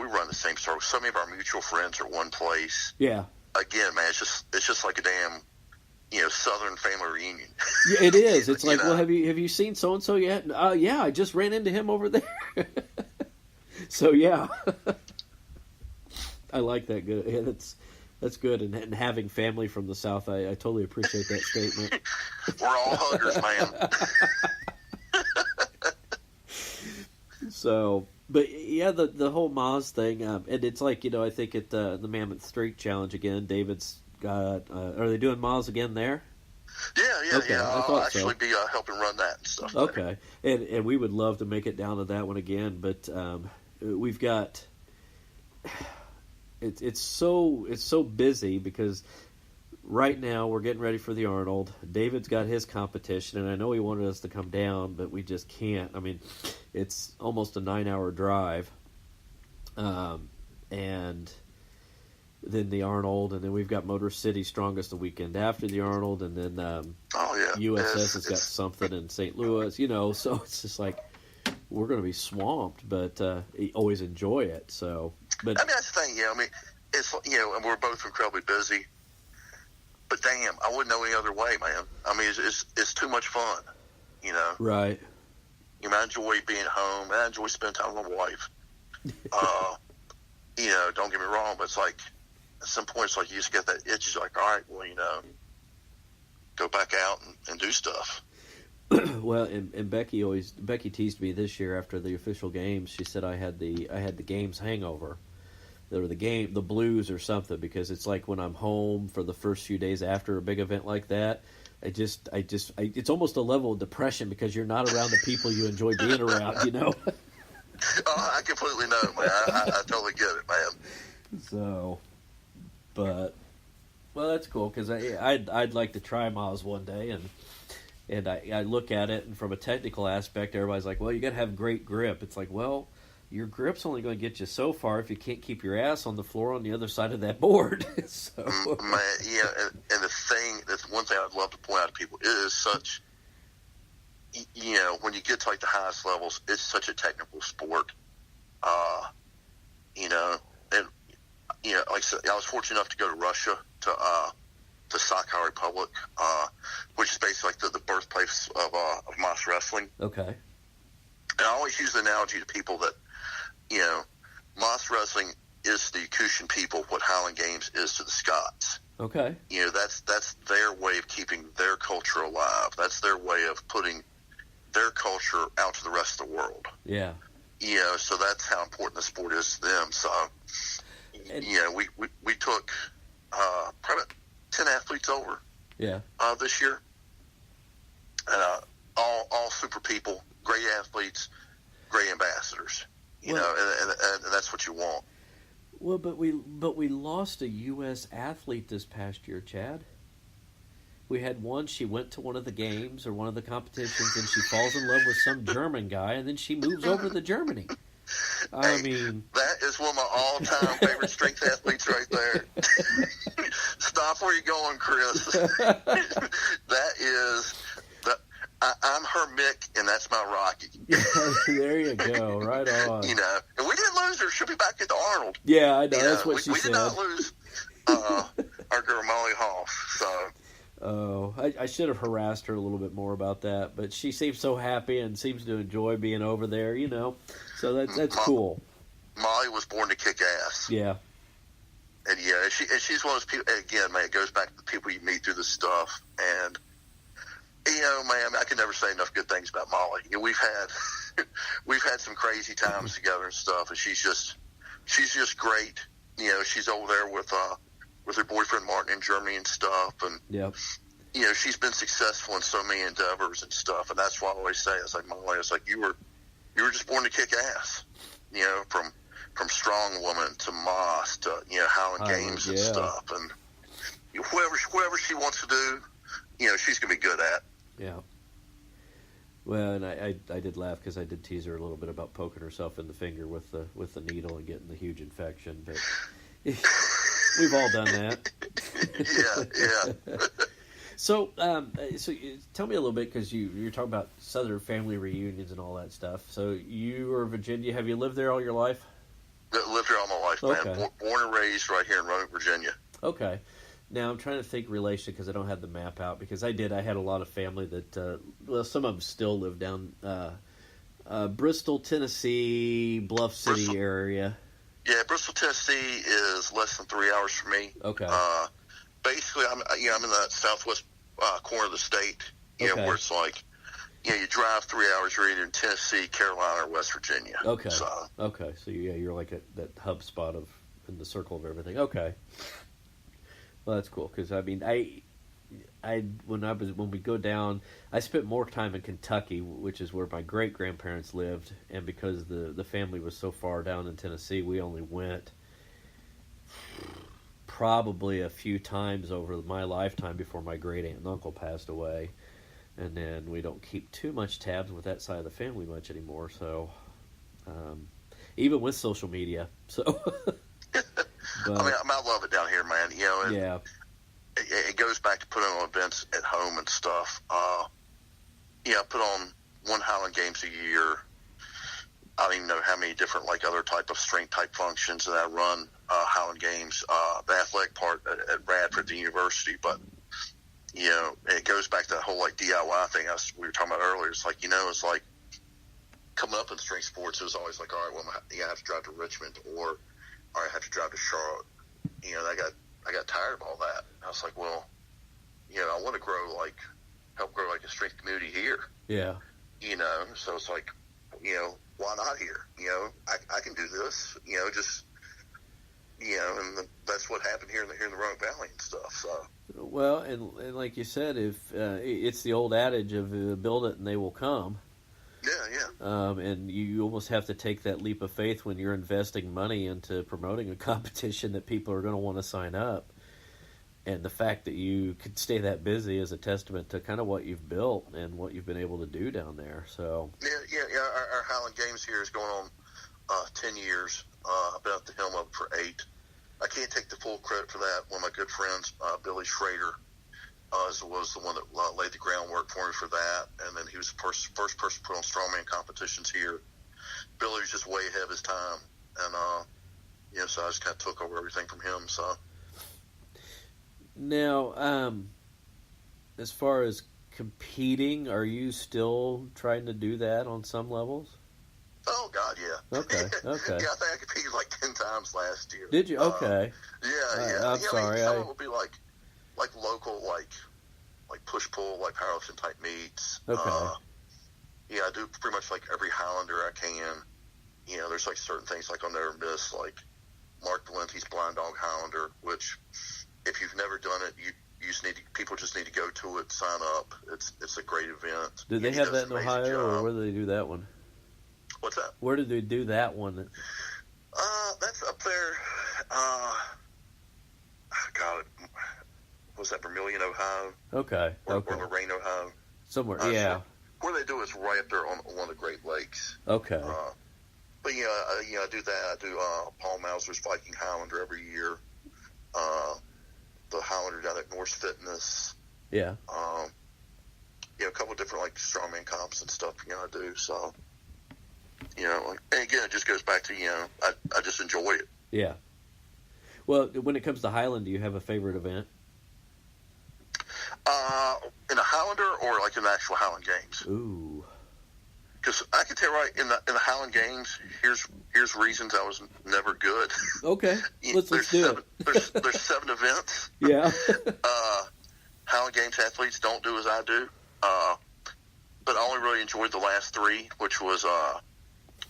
run the same circle. So many of our mutual friends are one place. Yeah. Again, man, it's just like a damn, Southern family reunion. Yeah, it is. It's like, know? well, have you seen so and so yet? Yeah, I just ran into him over there. So yeah, I like that. Good. Yeah, that's good. And having family from the South, I totally appreciate that statement. We're all huggers, man. So, but yeah, the whole Moz thing, and it's like, I think at the Mammoth Street Challenge again, David's got. Are they doing Moz again there? Yeah. Okay, I'll actually be helping run that and stuff. Okay, and we would love to make it down to that one again, but we've got. It's so busy because right now we're getting ready for the Arnold. David's got his competition, and I know he wanted us to come down, but we just can't. I mean, it's almost a 9-hour drive, and then the Arnold, and then we've got Motor City Strongest the weekend after the Arnold, and then USS has got something in St. Louis, so it's just like we're going to be swamped, but always enjoy it. So, but I mean, that's the thing, it's and we're both incredibly busy. But damn, I wouldn't know any other way, man. I mean, it's too much fun, Right. I enjoy being home. I enjoy spending time with my wife. Don't get me wrong, but it's like at some point, it's like you just get that itch. It's like, all right, well, go back out and do stuff. Well, and Becky teased me this year after the official games. She said I had the games hangover. Or the blues or something, because it's like when I'm home for the first few days after a big event like that, it's almost a level of depression because you're not around the people you enjoy being around, Oh, I completely know, man. I totally get it, man. So, but, well, that's cool, because I'd like to try Moz one day, and I look at it, and from a technical aspect, everybody's like, well, you got to have great grip. It's like, well, your grip's only going to get you so far if you can't keep your ass on the floor on the other side of that board. So. Man, yeah, and that's one thing I'd love to point out to people. It is such, when you get to like the highest levels, it's such a technical sport. Like I said, I was fortunate enough to go to Russia to Sakhalin Republic, which is basically like the birthplace of Moss wrestling. Okay. And I always use the analogy to people that, Moss wrestling is to the Yakutian people what Highland Games is to the Scots. Okay. That's their way of keeping their culture alive. That's their way of putting their culture out to the rest of the world. Yeah. So that's how important the sport is to them. So, we took probably 10 athletes over. Yeah. This year, and all super people, great athletes, great ambassadors. And that's what you want. Well, but we lost a U.S. athlete this past year, Chad. We had one. She went to one of the games or one of the competitions, and she falls in love with some German guy, and then she moves over to Germany. I mean, that is one of my all-time favorite strength athletes right there. Stop where you're going, Chris. That is I'm her Mick, and that's my Rocky. There you go. Right on. And we didn't lose her. She'll be back at the Arnold. Yeah, I know. That's what she said. We did not lose our girl Molly Hoff. So. Oh, I should have harassed her a little bit more about that, but she seems so happy and seems to enjoy being over there, So that's cool. Molly was born to kick ass. Yeah. And she's one of those people. Again, man, it goes back to the people you meet through this stuff. And man, I can never say enough good things about Molly. We've had some crazy times together and stuff, and she's just great. She's over there with her boyfriend Martin in Germany and stuff, and yep. She's been successful in so many endeavors and stuff, and that's why I always say, it's like, Molly, it's like you were just born to kick ass. From Strong Woman to Moss to Highland Games and stuff, and whoever she wants to do, she's gonna be good at. Yeah. Well, and I did laugh because I did tease her a little bit about poking herself in the finger with the needle and getting the huge infection, but we've all done that. Yeah. So tell me a little bit, because you're talking about Southern family reunions and all that stuff. So you are Virginia. Have you lived there all your life? Lived here all my life, man. Okay. Born and raised right here in Roanoke, Virginia. Okay. Now I'm trying to think relation because I don't have the map out because I had a lot of family that some of them still live down Bristol, Tennessee, Bluff City Bristol. area. Yeah, Bristol, Tennessee is less than 3 hours from me. Okay. Basically, I'm in the southwest corner of the state. Okay. Where it's like, you drive 3 hours, you're either in Tennessee, Carolina, or West Virginia. Okay. So You're like at that hub spot in the circle of everything. Okay. Well, that's cool because when we go down, I spent more time in Kentucky, which is where my great grandparents lived, and because the family was so far down in Tennessee, we only went probably a few times over my lifetime before my great aunt and uncle passed away, and then we don't keep too much tabs with that side of the family much anymore. So, even with social media, so. But, I love it down here, man. Yeah. It goes back to putting on events at home and stuff. I put on one Highland Games a year. I don't even know how many different other type of strength type functions that I run Highland Games. The athletic part at Radford, the university, but it goes back to that whole DIY thing we were talking about earlier. It's it's like coming up in strength sports. It was always like, all right, well, I have to drive to Richmond, or I have to drive to Charlotte. I got tired of all that. I was like, well, I want to help grow a strength community here. Yeah. So it's like, why not here? I can do this. And that's what happened here in the Roanoke Valley and stuff. So. Well, and like you said, if it's the old adage of build it and they will come. Yeah. And you almost have to take that leap of faith when you're investing money into promoting a competition that people are going to want to sign up. And the fact that you could stay that busy is a testament to kind of what you've built and what you've been able to do down there. So. Yeah. Our Highland Games here is going on 10 years. I've been at the helm of it for 8. I can't take the full credit for that. One of my good friends, Billy Schrader, was the one that laid the groundwork for me for that, and then he was the first person put on strongman competitions here. Billy was just way ahead of his time, and so I just kind of took over everything from him. So now, as far as competing, are you still trying to do that on some levels? Oh God, yeah. Okay. Yeah, I think I competed 10 times last year. Did you? Okay. Yeah. I'm sorry. Some of it would be like local, like push-pull, powerlifting type meets. Okay. I do pretty much every Highlander I can. There's certain things I'll never miss, Mark Valenti's Blind Dog Highlander, which if you've never done it, people just need to go to it, sign up. It's a great event. Did they have that in Ohio, or where did they do that one? What's that? Where did they do that one? That's up there. God, was that Vermilion, Ohio? Okay. Or Lorraine, Ohio? Somewhere, yeah. Where they do it's right up there on one of the Great Lakes. Okay. But I do that. I do Paul Mauser's Viking Highlander every year. The Highlander down at Norse Fitness. Yeah. A couple of different strongman comps and stuff. I do so. And again, it just goes back to I just enjoy it. Yeah. Well, when it comes to Highland, do you have a favorite event? In a Highlander or in the actual Highland Games? Ooh. Because I can tell you in the Highland Games, here's reasons I was never good. Okay, let's do it. There's 7 events. Yeah. Highland Games athletes don't do as I do, but I only really enjoyed the last 3, which was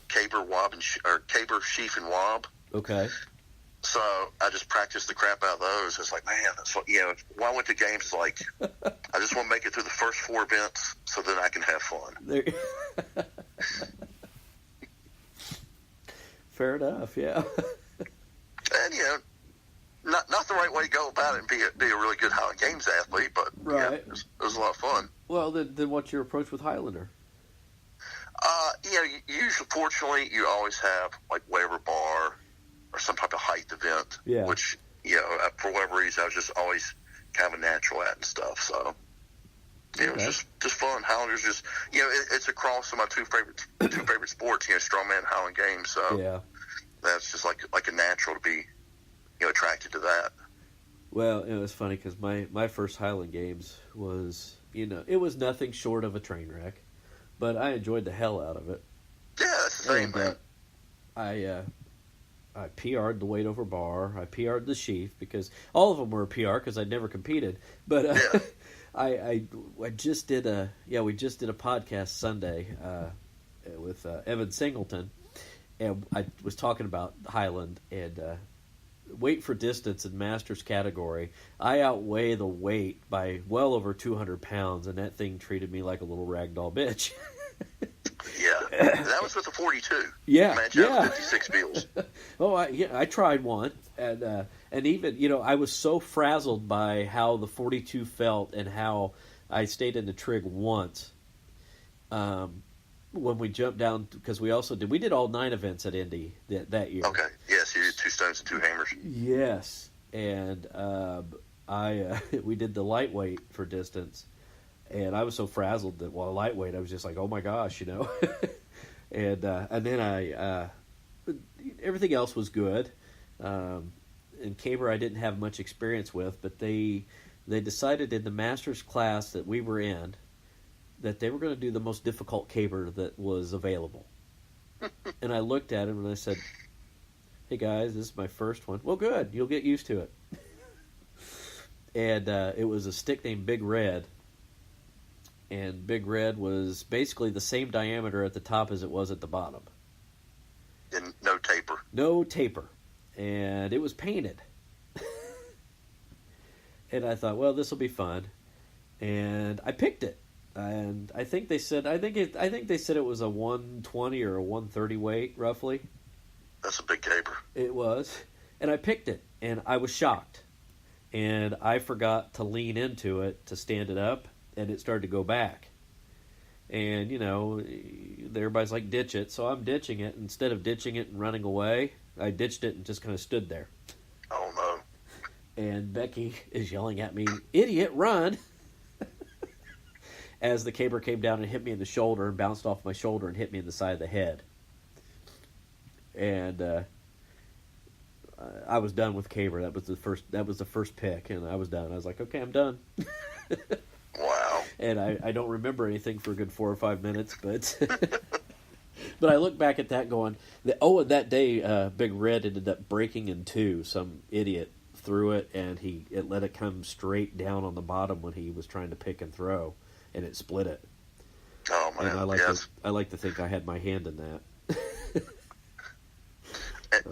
caber, caber, sheaf, and wob. Okay. So I just practiced the crap out of those. It's man, that's what, when I went to games, it's I just want to make it through the first 4 events so then I can have fun. Fair enough, yeah. And, not the right way to go about it and be a really good Highland Games athlete, but right. It was a lot of fun. Well, then what's your approach with Highlander? Usually, fortunately, you always have whatever bar or some type of height event, yeah. Which, for whatever reason, I was just always kind of a natural at and stuff. So, it was just fun. Highlanders just, it's across my two favorite sports, strongman and Highland Games. So, yeah. That's just like a natural to be, attracted to that. Well, it was funny because my first Highland Games was, it was nothing short of a train wreck, but I enjoyed the hell out of it. Yeah, that's the same, man. I PR'd the weight over bar. I PR'd the sheaf because all of them were a PR because I'd never competed. But Yeah. I just did we just did a podcast Sunday with Evan Singleton, and I was talking about Highland and weight for distance in Masters category. I outweigh the weight by well over 200 pounds, and that thing treated me like a little ragdoll bitch. Yeah, that was with the 42. Yeah, Man, yeah. 56 beals. Oh, I tried one, and even I was so frazzled by how the 42 felt and how I stayed in the trig once. When we jumped down, because we did all 9 events at Indy that year. Okay, yes, you did 2 stones and 2 hammers. Yes, and we did the lightweight for distance. And I was so frazzled that while lightweight, I was just like, "Oh my gosh," and then everything else was good. And caber I didn't have much experience with, but they decided in the Masters class that we were in that they were going to do the most difficult caber that was available. And I looked at him and I said, "Hey guys, this is my first one." "Well, good, you'll get used to it." And it was a stick named Big Red. And Big Red was basically the same diameter at the top as it was at the bottom. And no taper. No taper. And it was painted. And I thought, well, this will be fun. And I picked it. And I think they said it was a 120 or a 130 weight, roughly. That's a big caber. It was. And I picked it. And I was shocked. And I forgot to lean into it to stand it up. And it started to go back. And, everybody's like, ditch it. So I'm ditching it. Instead of ditching it and running away, I ditched it and just kind of stood there. Oh, no. And Becky is yelling at me, "Idiot, run!" As the caber came down and hit me in the shoulder and bounced off my shoulder and hit me in the side of the head. And I was done with caber. That was the first pick, and I was done. I was like, okay, I'm done. Wow. And I don't remember anything for a good 4 or 5 minutes, but but I look back at that going, and that day Big Red ended up breaking in 2. Some idiot threw it, and it let it come straight down on the bottom when he was trying to pick and throw, and it split it. Oh, man, and I like to think I had my hand in that.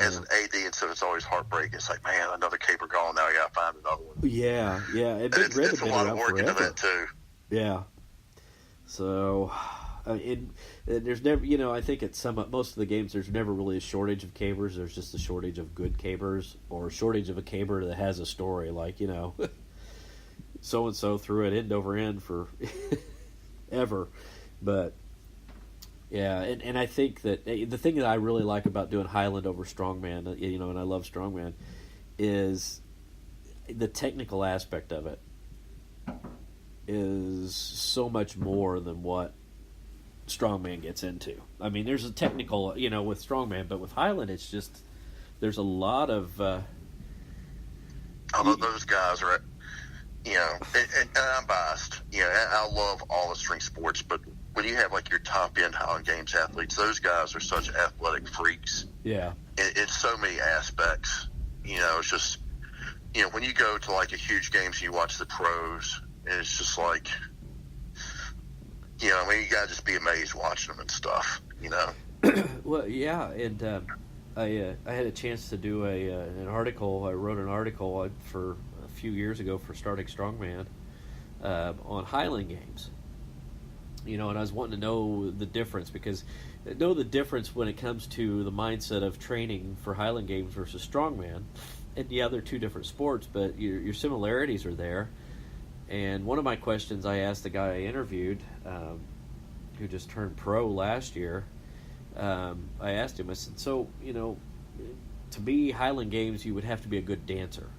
As an AD, and so it's always heartbreaking. It's like, man, another caper gone. Now I got to find another one. Yeah. And Big Red it's a lot of work into that too. Yeah. So, there's never, I think at most of the games, there's never really a shortage of cabers. There's just a shortage of good cabers, or a shortage of a caber that has a story. Like, so and so threw it end over end for ever, but. Yeah, and I think that the thing that I really like about doing Highland over Strongman, and I love Strongman, is the technical aspect of it is so much more than what Strongman gets into. I mean, there's a technical, with Strongman, but with Highland, it's just, there's a lot of... Although those guys are, and I'm biased, I love all the string sports, but when you have like your top end Highland Games athletes, those guys are such athletic freaks. Yeah. It's so many aspects. It's just, when you go to like a huge games and you watch the pros, and it's just like, you gotta just be amazed watching them and stuff, Well, yeah, and I had a chance to do an article. I wrote an article for a few years ago for Starting Strongman on Highland Games. And I was wanting to know the difference, because when it comes to the mindset of training for Highland Games versus Strongman. And yeah, they're 2 different sports, but your similarities are there. And one of my questions I asked the guy I interviewed, who just turned pro last year, I asked him, I said, so, to be Highland Games, you would have to be a good dancer.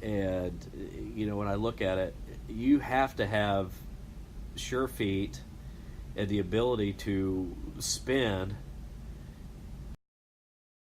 And, when I look at it, you have to have sure feet and the ability to spin